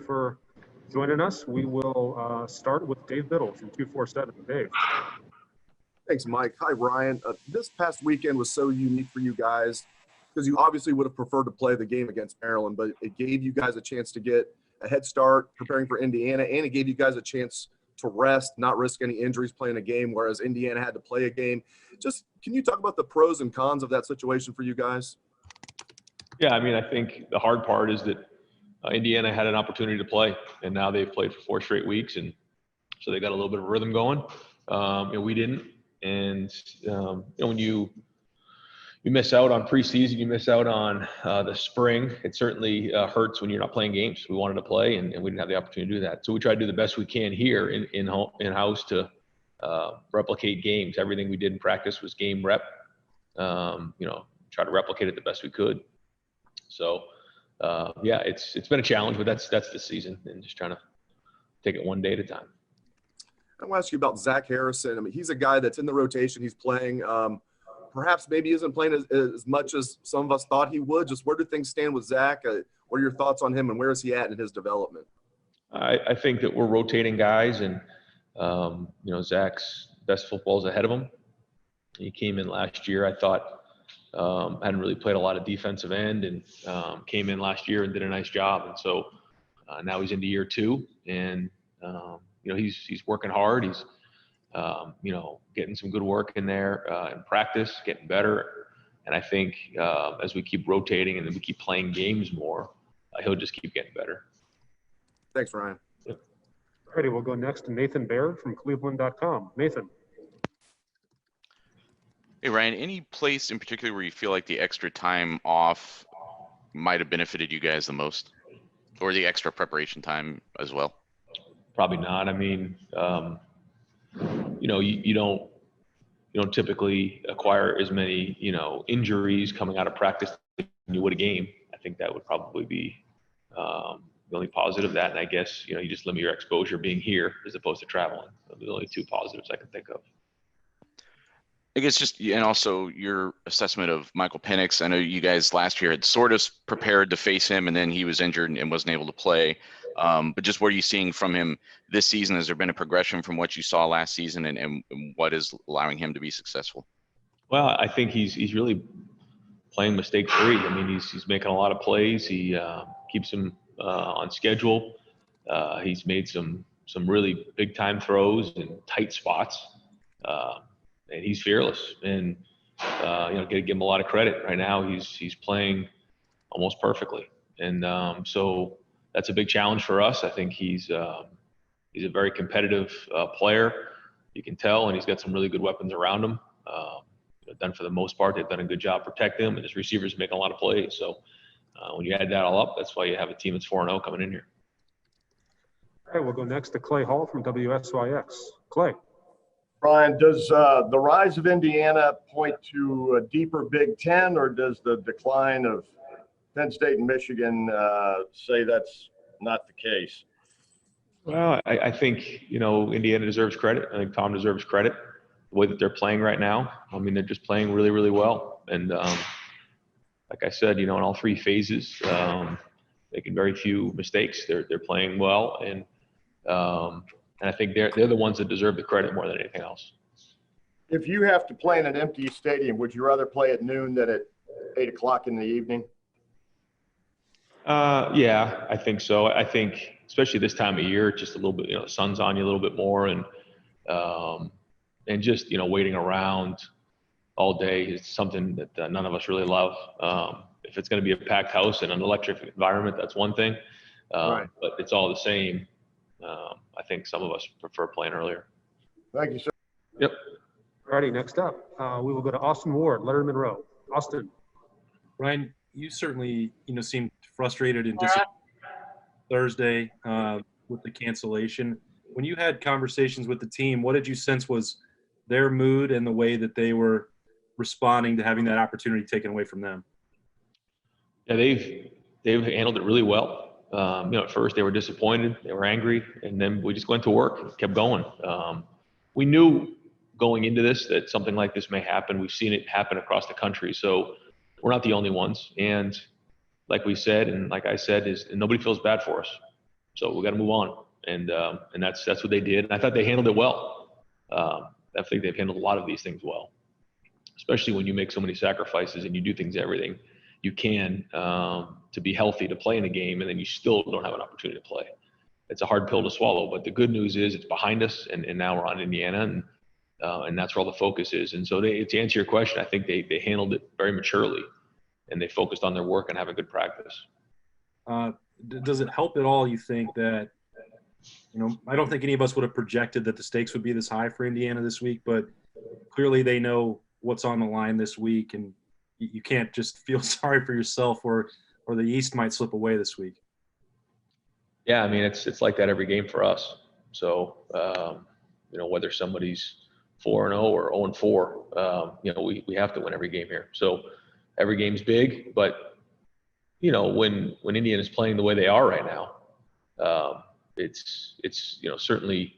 for joining us. We will start with Dave Biddle from 247. Dave. Thanks, Mike. Hi, Ryan. This past weekend was so unique for you guys because you obviously would have preferred to play the game against Maryland, but it gave you guys a chance to get a head start preparing for Indiana, and it gave you guys a chance to rest, not risk any injuries playing a game, whereas Indiana had to play a game. Just can you talk about the pros and cons of that situation for you guys? Yeah, I mean, I think the hard part is that Indiana had an opportunity to play, and now they've played for 4 straight weeks, and so they got a little bit of rhythm going. We didn't, and when you miss out on preseason, you miss out on the spring. It certainly hurts when you're not playing games. We wanted to play, and we didn't have the opportunity to do that. So we tried to do the best we can here in house to replicate games. Everything we did in practice was game rep. Try to replicate it the best we could. So it's been a challenge, but that's the season, and just trying to take it one day at a time. I want to ask you about Zach Harrison. I mean, he's a guy that's in the rotation. He's playing. Perhaps maybe isn't playing as much as some of us thought he would. Just where do things stand with Zach? What are your thoughts on him, and where is he at in his development? I think that we're rotating guys, and Zach's best football is ahead of him. He came in last year. I thought hadn't really played a lot of defensive end, and came in last year and did a nice job. And so now he's into year 2, and he's working hard. He's getting some good work in there in practice, getting better. And I think as we keep rotating and then we keep playing games more, he'll just keep getting better. Thanks, Ryan. All righty, we'll go next to Nathan Baird from Cleveland.com. Nathan. Hey, Ryan, any place in particular where you feel like the extra time off might have benefited you guys the most, or the extra preparation time as well? Probably not. I mean, you don't typically acquire as many, injuries coming out of practice than you would a game. I think that would probably be the only positive of that. And I guess, you just limit your exposure being here as opposed to traveling. Those are the only 2 positives I can think of. I guess and also your assessment of Michael Penix. I know you guys last year had sort of prepared to face him, and then he was injured and wasn't able to play. But just what are you seeing from him this season? Has there been a progression from what you saw last season, and what is allowing him to be successful? Well, I think he's really playing mistake-free. I mean, he's making a lot of plays. He keeps him on schedule. He's made some really big-time throws in tight spots. And he's fearless, and got to give him a lot of credit. Right now, he's playing almost perfectly, and so that's a big challenge for us. I think he's a very competitive player. You can tell, and he's got some really good weapons around him. Done for the most part, they've done a good job protecting him, and his receivers making a lot of plays. So when you add that all up, that's why you have a team that's 4-0 coming in here. All right, we'll go next to Clay Hall from WSYX. Clay. Brian, does the rise of Indiana point to a deeper Big Ten, or does the decline of Penn State and Michigan say that's not the case? Well, I think, Indiana deserves credit. I think Tom deserves credit. The way that they're playing right now, I mean, they're just playing really, really well. And like I said, in all 3 phases, making very few mistakes. They're playing well, and I think they're the ones that deserve the credit more than anything else. If you have to play in an empty stadium, would you rather play at noon than at 8 o'clock in the evening? Yeah, I think so. I think especially this time of year, just a little bit, the sun's on you a little bit more, and just, waiting around all day is something that none of us really love. If it's going to be a packed house in an electric environment, that's one thing. Right. But it's all the same. I think some of us prefer playing earlier. Thank you, sir. Yep. Alrighty, next up, we will go to Austin Ward, Letterman Row. Austin. Ryan, you certainly, seemed frustrated and disappointed Thursday with the cancellation. When you had conversations with the team, what did you sense was their mood and the way that they were responding to having that opportunity taken away from them? Yeah, they've handled it really well. At first they were disappointed, they were angry, and then we just went to work and kept going. We knew going into this that something like this may happen. We've seen it happen across the country, so we're not the only ones. And like we said, and like I said, is nobody feels bad for us. So we got to move on, and that's what they did. And I thought they handled it well. I think they've handled a lot of these things well, especially when you make so many sacrifices and you do things everything you can to be healthy to play in a game, and then you still don't have an opportunity to play. It's a hard pill to swallow, but the good news is it's behind us, and now we're on Indiana, and that's where all the focus is. And so to answer your question, I think they handled it very maturely, and they focused on their work and having good practice. Does it help at all, you think, that, I don't think any of us would have projected that the stakes would be this high for Indiana this week, but clearly they know what's on the line this week, and you can't just feel sorry for yourself or the East might slip away this week. Yeah, I mean, it's like that every game for us. So, whether somebody's 4-0 or 0-4, we have to win every game here. So every game's big, but, when Indiana's playing the way they are right now, it's certainly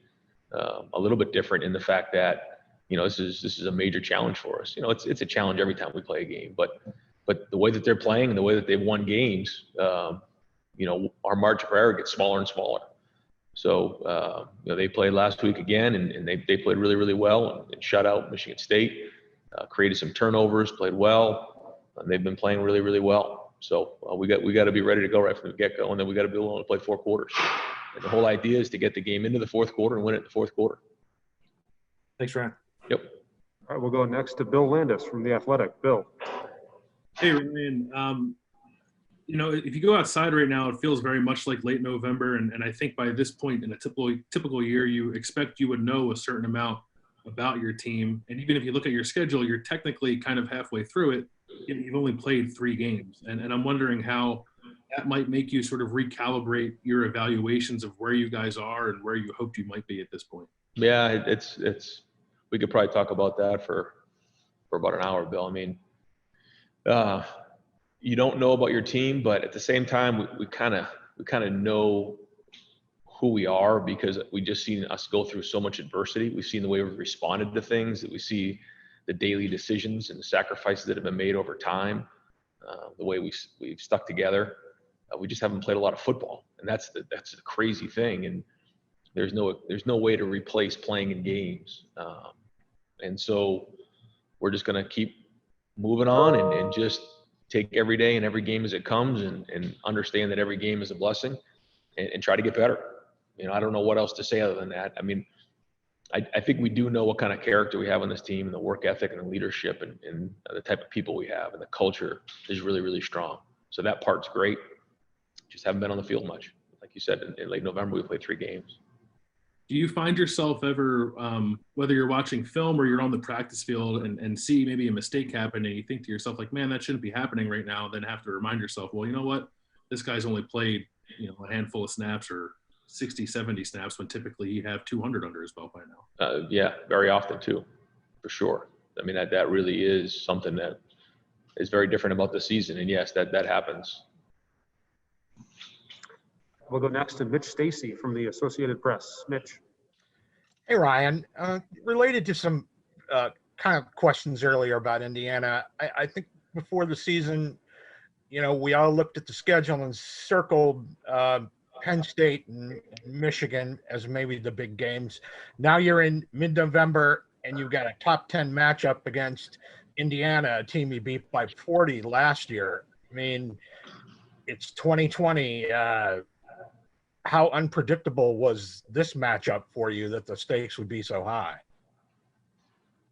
a little bit different in the fact that, this is a major challenge for us. It's a challenge every time we play a game, but the way that they're playing and the way that they've won games, our margin for error gets smaller and smaller. So, they played last week again, and they played really, really well and shut out Michigan State, created some turnovers, played well, and they've been playing really, really well. So we got to be ready to go right from the get-go, and then we got to be willing to play 4 quarters. And the whole idea is to get the game into the fourth quarter and win it in the fourth quarter. Thanks, Ryan. Yep. All right, we'll go next to Bill Landis from The Athletic. Bill. Hey, Ryan. If you go outside right now, it feels very much like late November, and I think by this point in a typical year, you expect you would know a certain amount about your team. And even if you look at your schedule, you're technically kind of halfway through it. You've only played 3 games, and I'm wondering how that might make you sort of recalibrate your evaluations of where you guys are and where you hoped you might be at this point. Yeah, it's we could probably talk about that for about an hour, Bill. I mean, you don't know about your team, but at the same time, we kind of know who we are because we just seen us go through so much adversity. We've seen the way we've responded to things, that we see the daily decisions and the sacrifices that have been made over time, the way we've stuck together. We just haven't played a lot of football, and that's the crazy thing. And there's no way to replace playing in games, and so we're just going to keep moving on and just take every day and every game as it comes, and understand that every game is a blessing, and try to get better. I don't know what else to say other than that. I mean, I think we do know what kind of character we have on this team, and the work ethic and the leadership and the type of people we have, and the culture is really, really strong. So that part's great. Just haven't been on the field much. Like you said, in late November, we played 3 games. Do you find yourself ever, whether you're watching film or you're on the practice field and see maybe a mistake happen and you think to yourself, like, man, that shouldn't be happening right now, then have to remind yourself, well, you know what? This guy's only played, a handful of snaps or 60, 70 snaps when typically he'd have 200 under his belt by now. Yeah, very often too, for sure. I mean, that really is something that is very different about the season. And yes, that happens. We'll go next to Mitch Stacy from the Associated Press. Mitch. Hey, Ryan. Related to some kind of questions earlier about Indiana, I think before the season, we all looked at the schedule and circled Penn State and Michigan as maybe the big games. Now you're in mid-November and you've got a top 10 matchup against Indiana, a team you beat by 40 last year. I mean, it's 2020. How unpredictable was this matchup for you that the stakes would be so high?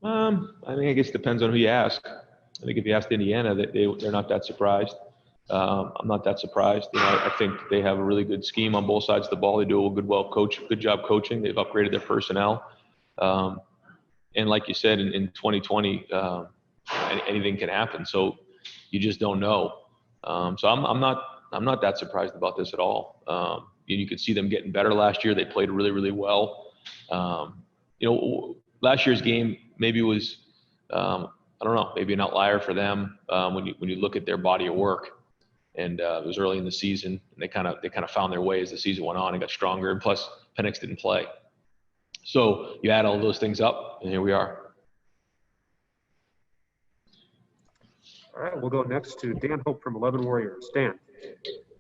I mean, I guess it depends on who you ask. I think if you asked Indiana, they're not that surprised. I'm not that surprised. I think they have a really good scheme on both sides of the ball. They do a good job coaching. They've upgraded their personnel. And like you said, in 2020, anything can happen. So you just don't know. So I'm not that surprised about this at all. You could see them getting better last year. They played really, really well. Last year's game maybe was, I don't know, maybe an outlier for them when you look at their body of work. And it was early in the season, and they kind of found their way as the season went on and got stronger. And plus, Penix didn't play. So you add all those things up, and here we are. All right, we'll go next to Dan Hope from 11 Warriors. Dan.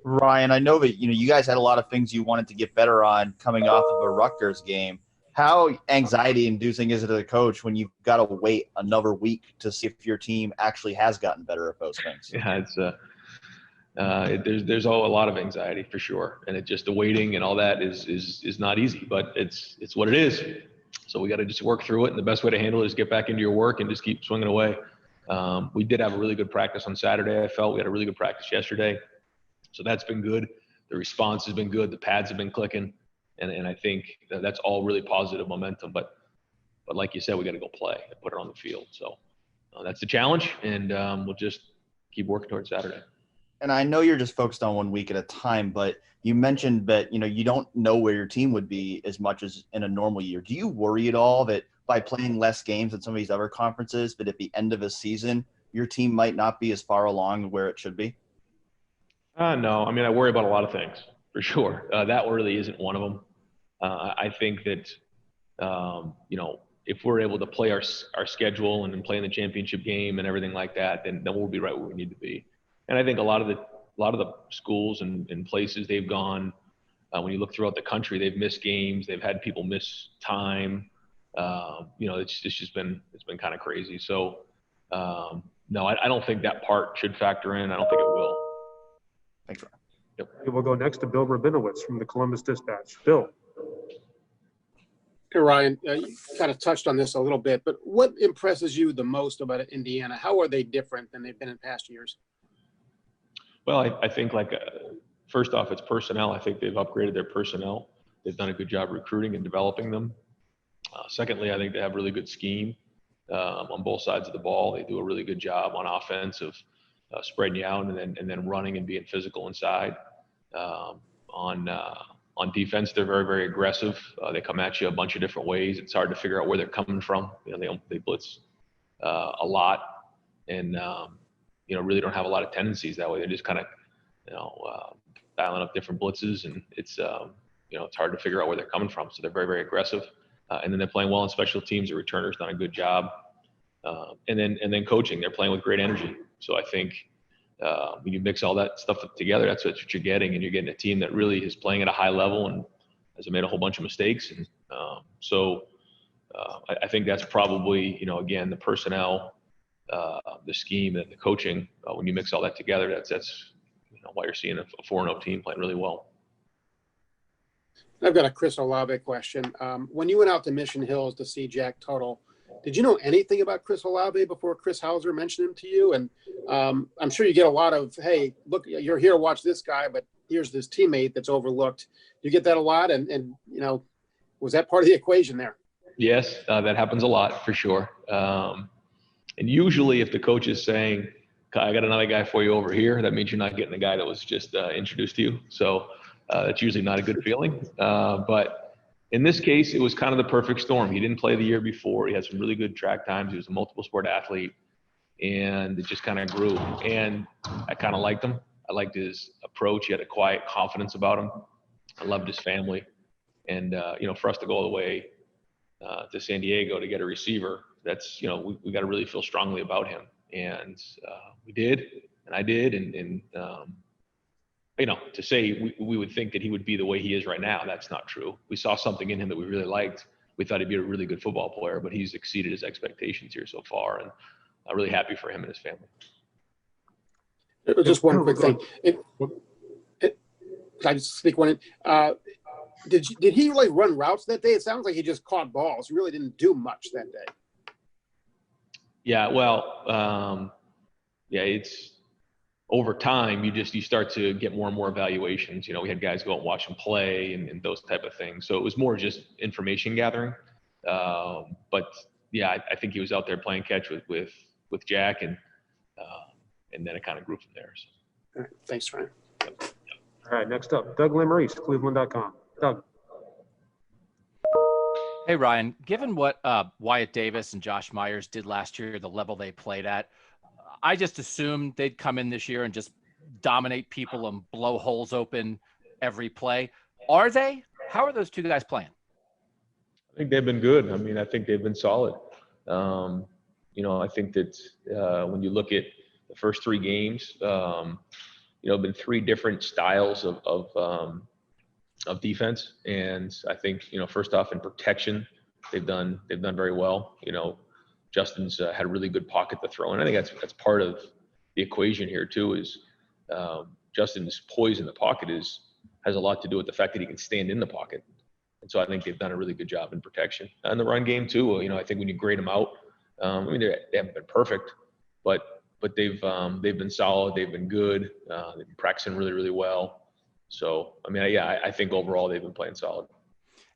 Ryan, I know that you guys had a lot of things you wanted to get better on coming off of a Rutgers game. How anxiety-inducing is it as a coach when you've got to wait another week to see if your team actually has gotten better at those things? Yeah, there's a lot of anxiety for sure, and it just the waiting and all that is not easy, but it's what it is. So we got to just work through it, and the best way to handle it is get back into your work and just keep swinging away. We did have a really good practice on Saturday. I felt we had a really good practice yesterday, so that's been good. The response has been good. The pads have been clicking, and I think that's all really positive momentum. But like you said, we got to go play and put it on the field. So that's the challenge, and we'll just keep working towards Saturday. And I know you're just focused on 1 week at a time, but you mentioned that, you don't know where your team would be as much as in a normal year. Do you worry at all that by playing less games than some of these other conferences, but at the end of a season, your team might not be as far along where it should be? No, I mean, I worry about a lot of things for sure. That really isn't one of them. I think that, if we're able to play our schedule and then play in the championship game and everything like that, then we'll be right where we need to be. And I think a lot of the schools and places they've gone, when you look throughout the country, they've missed games, they've had people miss time. It's been kind of crazy. So, no, I don't think that part should factor in. I don't think it will. Thanks, Ryan. Okay, we'll go next to Bill Rabinowitz from the Columbus Dispatch. Bill. Hey, Ryan, you kind of touched on this a little bit, but what impresses you the most about Indiana? How are they different than they've been in past years? Well, I think first off, it's personnel. I think they've upgraded their personnel. They've done a good job recruiting and developing them. Secondly, I think they have a really good scheme on both sides of the ball. They do a really good job on offense of spreading you out and then running and being physical inside. On defense, they're very, very aggressive. They come at you a bunch of different ways. It's hard to figure out where they're coming from. They blitz a lot and really don't have a lot of tendencies that way. They're just kind of dialing up different blitzes, and it's hard to figure out where they're coming from. So they're very, very aggressive, and then they're playing well in special teams. The returner's done a good job, and then coaching. They're playing with great energy. So I think when you mix all that stuff together, that's what you're getting, and you're getting a team that really is playing at a high level and has made a whole bunch of mistakes. And I think that's probably again the personnel, the scheme, and the coaching. When you mix all that together, that's why you're seeing a 4-0 team playing really well. I've got a Chris Olave question. When you went out to Mission Hills to see Jack Tuttle, did you know anything about Chris Olave before Chris Hauser mentioned him to you? And I'm sure you get a lot of, hey, look, you're here to watch this guy, but here's this teammate that's overlooked. You get that a lot, and was that part of the equation there? Yes, that happens a lot for sure. And usually if the coach is saying, I got another guy for you over here, that means you're not getting the guy that was just introduced to you. So that's usually not a good feeling. But in this case, it was kind of the perfect storm. He didn't play the year before. He had some really good track times. He was a multiple sport athlete, and it just kind of grew. And I kind of liked him. I liked his approach. He had a quiet confidence about him. I loved his family. And, for us to go all the way to San Diego to get a receiver, that's, we got to really feel strongly about him. And we did, and I did. And to say we would think that he would be the way he is right now, that's not true. We saw something in him that we really liked. We thought he'd be a really good football player, but he's exceeded his expectations here so far. And I'm really happy for him and his family. Just one quick thing. Can I just sneak one in? Did he like run routes that day? It sounds like he just caught balls. He really didn't do much that day. Yeah, well, it's over time, you start to get more and more evaluations. We had guys go out and watch him play and those type of things. So it was more just information gathering. But yeah, I think he was out there playing catch with Jack, and then it kind of grew from there. So. All right, thanks, Ryan. Yep. All right, next up, Doug Lesmerises, Cleveland.com. Doug. Hey, Ryan, given what Wyatt Davis and Josh Myers did last year, the level they played at, I just assumed they'd come in this year and just dominate people and blow holes open every play. Are they? How are those two guys playing? I think they've been good. I mean, I think they've been solid. I think that when you look at the first three games, been 3 different styles of defense. And I think, first off in protection, they've done very well. Justin's had a really good pocket to throw in. I think that's part of the equation here too, is Justin's poise in the pocket has a lot to do with the fact that he can stand in the pocket. And so I think they've done a really good job in protection. And the run game too, I think when you grade them out, they haven't been perfect, but they've been solid. They've been good. They've been practicing really, really well. So, I think overall they've been playing solid.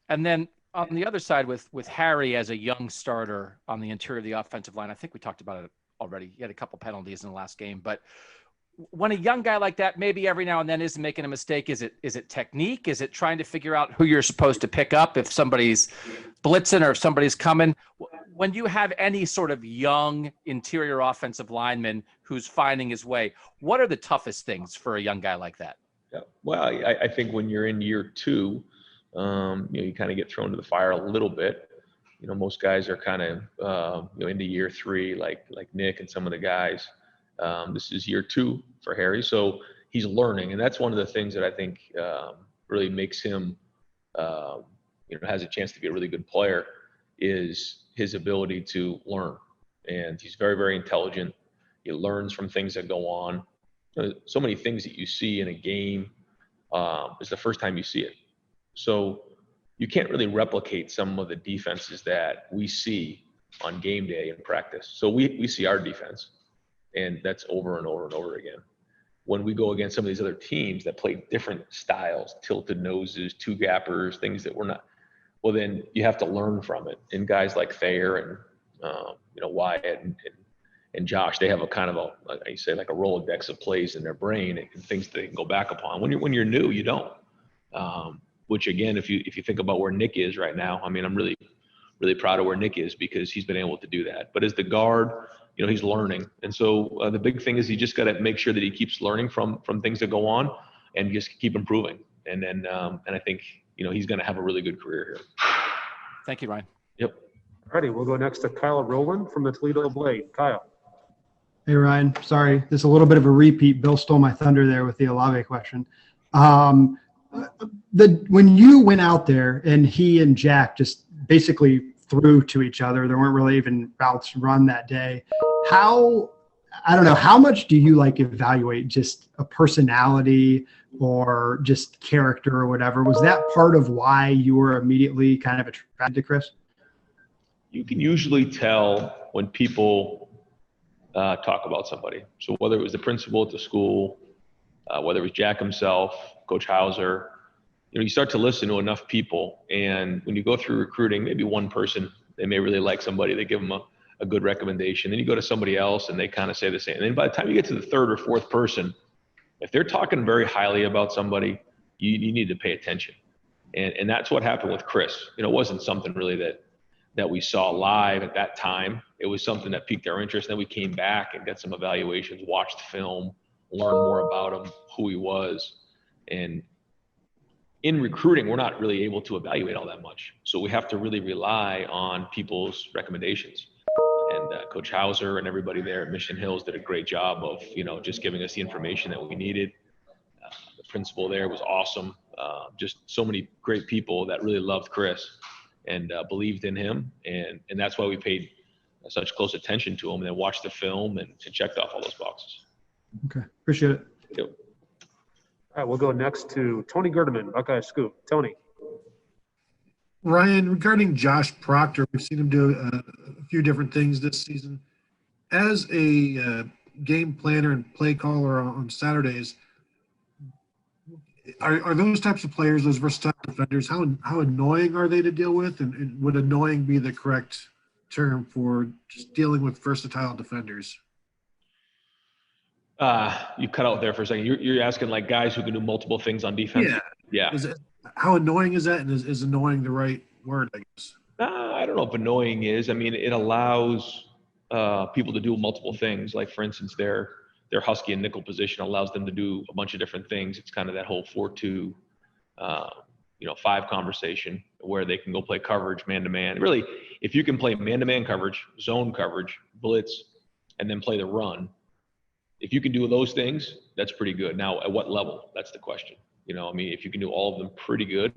And then on the other side with Harry as a young starter on the interior of the offensive line, I think we talked about it already. He had a couple penalties in the last game, but when a young guy like that, maybe every now and then isn't making a mistake, is it technique? Is it trying to figure out who you're supposed to pick up if somebody's blitzing or if somebody's coming? When you have any sort of young interior offensive lineman who's finding his way, what are the toughest things for a young guy like that? Yeah. Well, I think when you're in year 2, you kind of get thrown to the fire a little bit. Most guys are kind of, into year 3, like Nick and some of the guys. This is year 2 for Harry. So he's learning. And that's one of the things that I think really makes him, has a chance to be a really good player, is his ability to learn. And he's very, very intelligent. He learns from things that go on. So many things that you see in a game is the first time you see it. So you can't really replicate some of the defenses that we see on game day in practice. So we see our defense, and that's over and over and over again. When we go against some of these other teams that play different styles, tilted noses, 2 gappers, things that we're not, well, then you have to learn from it. And guys like Thayer and, Wyatt and Josh, they have a kind of like a Rolodex of plays in their brain and things that they can go back upon. When you're new, you don't. Which again, if you think about where Nick is right now, I'm really, really proud of where Nick is because he's been able to do that. But as the guard, he's learning. And so the big thing is he just got to make sure that he keeps learning from things that go on and just keep improving. And then, and I think, he's going to have a really good career here. Thank you, Ryan. Yep. All righty, we'll go next to Kyle Rowland from the Toledo Blade. Kyle. Hey, Ryan. Sorry, this is a little bit of a repeat. Bill stole my thunder there with the Olave question. When you went out there and he and Jack just basically threw to each other, there weren't really even routes run that day. How much do you evaluate just a personality or just character or whatever? Was that part of why you were immediately kind of attracted to Chris? You can usually tell when people talk about somebody. So whether it was the principal at the school, whether it was Jack himself, Coach Hauser, you start to listen to enough people. And when you go through recruiting, maybe one person, they may really like somebody, they give them a good recommendation. Then you go to somebody else and they kind of say the same. And then by the time you get to the 3rd or 4th person, if they're talking very highly about somebody, you need to pay attention. And that's what happened with Chris. It wasn't something really that we saw live at that time. It was something that piqued our interest. Then we came back and got some evaluations, watched film, learned more about him, who he was. And in recruiting, we're not really able to evaluate all that much. So we have to really rely on people's recommendations. And Coach Hauser and everybody there at Mission Hills did a great job of, just giving us the information that we needed. The principal there was awesome. Just so many great people that really loved Chris and believed in him. And that's why we paid such close attention to him and then watched the film and checked off all those boxes. Okay. Appreciate it. Yep. All right, we'll go next to Tony Gerdeman, Buckeye Scoop. Tony. Ryan, regarding Josh Proctor, we've seen him do a few different things this season. As a game planner and play caller on Saturdays, are those types of players, those versatile defenders, how annoying are they to deal with? And would annoying be the correct term for just dealing with versatile defenders? You cut out there for a second. You're asking like guys who can do multiple things on defense? Yeah. How annoying is that? And is annoying the right word, I guess? I don't know if annoying is. I mean, it allows people to do multiple things. Like, for instance, their Husky and nickel position allows them to do a bunch of different things. It's kind of that whole 4-2, 5 conversation where they can go play coverage, man-to-man. Really, if you can play man-to-man coverage, zone coverage, blitz, and then play the run, if you can do those things, that's pretty good. Now, at what level? That's the question. You know, I mean, if you can do all of them pretty good,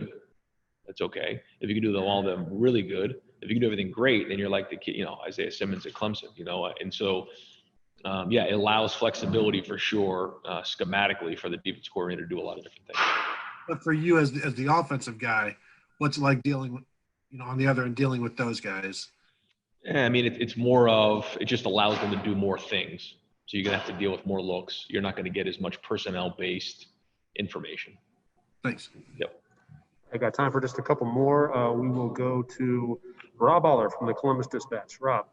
that's okay. If you can do them all of them really good, if you can do everything great, then you're like the kid, you know, Isaiah Simmons at Clemson, you know, and so, yeah, it allows flexibility for sure, schematically for the defense coordinator to do a lot of different things. But for you as the offensive guy, what's it like dealing with, you know, on the other end, dealing with those guys? Yeah, I mean, it's more of, it just allows them to do more things. So you're going to have to deal with more looks. You're not going to get as much personnel-based information. Thanks. Yep. I got time for just a couple more. We will go to Rob Aller from the Columbus Dispatch. Rob.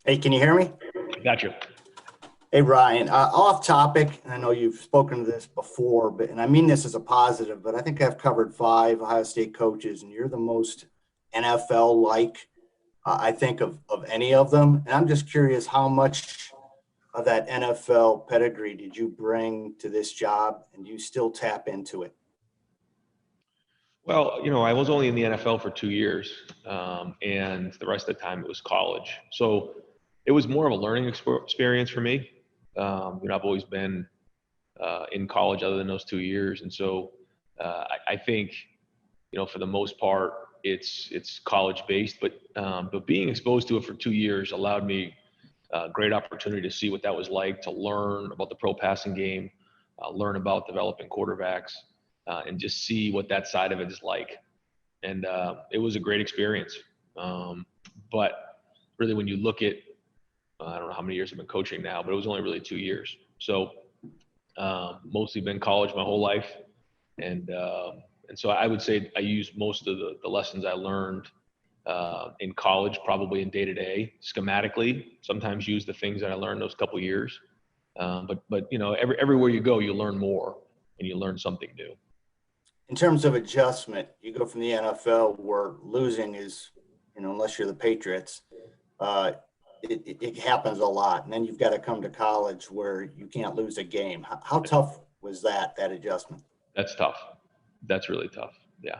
Hey, can you hear me? Gotcha. Hey, Ryan, off topic. I know you've spoken to this before, but, and I mean this as a positive, but I think I've covered 5 Ohio State coaches, and you're the most NFL-like, I think, of any of them. And I'm just curious, how much of that NFL pedigree did you bring to this job, and do you still tap into it? Well, you know, I was only in the NFL for 2 years, and the rest of the time it was college. So it was more of a learning experience for me. You know, I've always been in college other than those 2 years. And so I think, you know, for the most part, it's college based, but being exposed to it for 2 years allowed me a great opportunity to see what that was like, to learn about the pro passing game, learn about developing quarterbacks, and just see what that side of it is like. And it was a great experience. But really, when you look at, I don't know how many years I've been coaching now, but it was only really 2 years. So mostly been college my whole life. And so I would say I used most of the lessons I learned in college, probably in day-to-day, schematically, sometimes use the things that I learned those couple years. But you know, everywhere you go, you learn more and you learn something new. In terms of adjustment, you go from the NFL where losing is, you know, unless you're the Patriots, it happens a lot. And then you've got to come to college where you can't lose a game. How tough was that adjustment? That's tough. That's really tough. Yeah.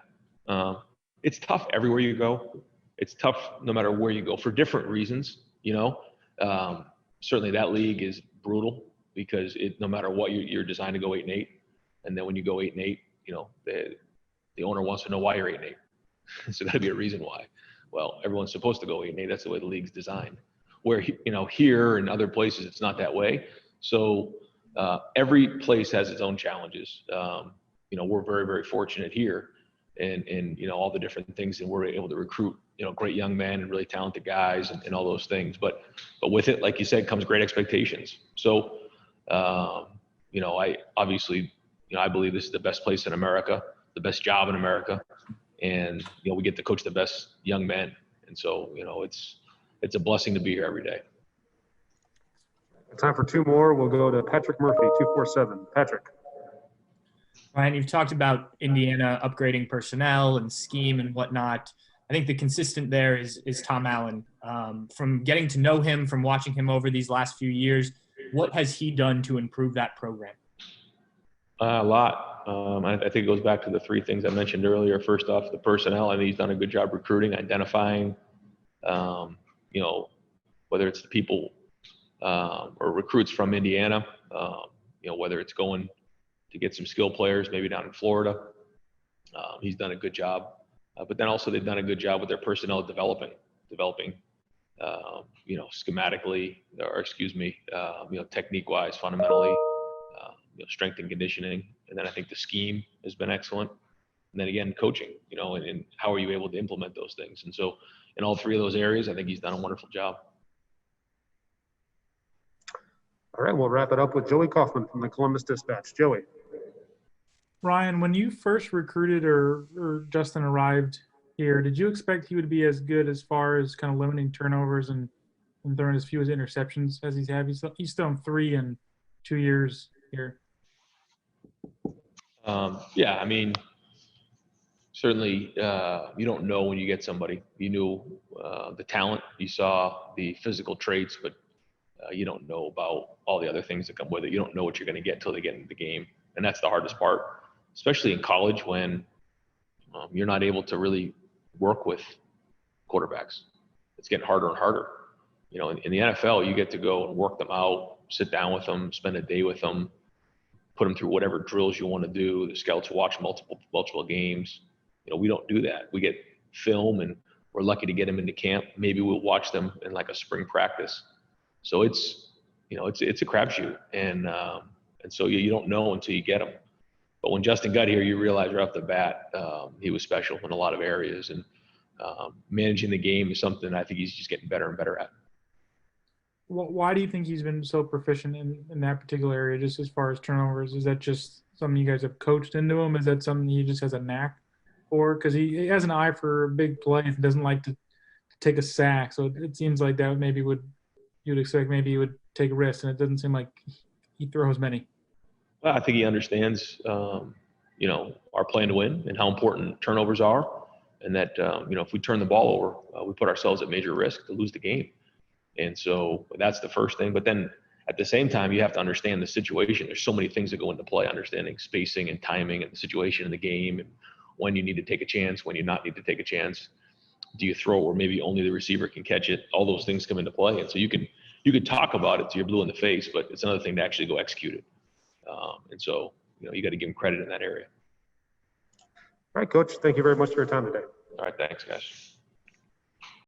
It's tough everywhere you go. It's tough no matter where you go for different reasons, you know. Certainly that league is brutal because no matter what, you're designed to go 8-8. And then when you go 8-8, you know, the owner wants to know why you're 8-8. So that'd be a reason why. Well, everyone's supposed to go 8-8. That's the way the league's designed. Where, you know, here and other places, it's not that way. So every place has its own challenges. You know, we're very, very fortunate here and you know, all the different things, and we're able to recruit, you know, great young men and really talented guys and all those things. But with it, like you said, comes great expectations. So, you know, I obviously, you know, I believe this is the best place in America, the best job in America. And, you know, we get to coach the best young men. And so, you know, it's a blessing to be here every day. Time for 2 more. We'll go to Patrick Murphy, 247. Patrick. Ryan, you've talked about Indiana upgrading personnel and scheme and whatnot. I think the consistent there is Tom Allen. From getting to know him, from watching him over these last few years, what has he done to improve that program? A lot. I think it goes back to the 3 things I mentioned earlier. First off, the personnel. I think he's done a good job recruiting, identifying, you know, whether it's the people or recruits from Indiana, you know, whether it's going to get some skill players, maybe down in Florida. He's done a good job. But then also they've done a good job with their personnel developing, you know, schematically, or excuse me, you know, technique-wise, fundamentally, you know, strength and conditioning. And then I think the scheme has been excellent. And then again, coaching, you know, and how are you able to implement those things? And so in all 3 of those areas, I think he's done a wonderful job. All right, we'll wrap it up with Joey Kaufman from the Columbus Dispatch. Joey. Ryan, when you first recruited or Justin arrived here, did you expect he would be as good as far as kind of limiting turnovers and throwing as few as interceptions as he's had? He's thrown 3 in 2 years here. Yeah, I mean, certainly you don't know when you get somebody. You knew the talent, you saw the physical traits, but you don't know about all the other things that come with it. You don't know what you're going to get until they get into the game. And that's the hardest part, especially in college when you're not able to really work with quarterbacks. It's getting harder and harder. You know, in the NFL, you get to go and work them out, sit down with them, spend a day with them, put them through whatever drills you want to do. The scouts watch multiple games. We don't do that. We get film, and we're lucky to get them into camp. Maybe we'll watch them in like a spring practice. So it's a crapshoot, and so you don't know until you get them. But when Justin got here, you realize right off the bat he was special in a lot of areas, and managing the game is something I think he's just getting better and better at. Why do you think he's been so proficient in that particular area, just as far as turnovers? Is that just something you guys have coached into him? Is that something he just has a knack for? Because he has an eye for big plays and doesn't like to take a sack. So it seems like that maybe you'd expect maybe he would take risks, and it doesn't seem like he throws many. Well, I think he understands, our plan to win and how important turnovers are, and that if we turn the ball over, we put ourselves at major risk to lose the game. And so that's the first thing. But then at the same time, you have to understand the situation. There's so many things that go into play, understanding spacing and timing and the situation in the game, and when you need to take a chance, when you not need to take a chance. Do you throw where maybe only the receiver can catch it? All those things come into play. And so you could talk about it till you're blue in the face, but it's another thing to actually go execute it. And so, you got to give him credit in that area. All right, Coach. Thank you very much for your time today. All right. Thanks, guys.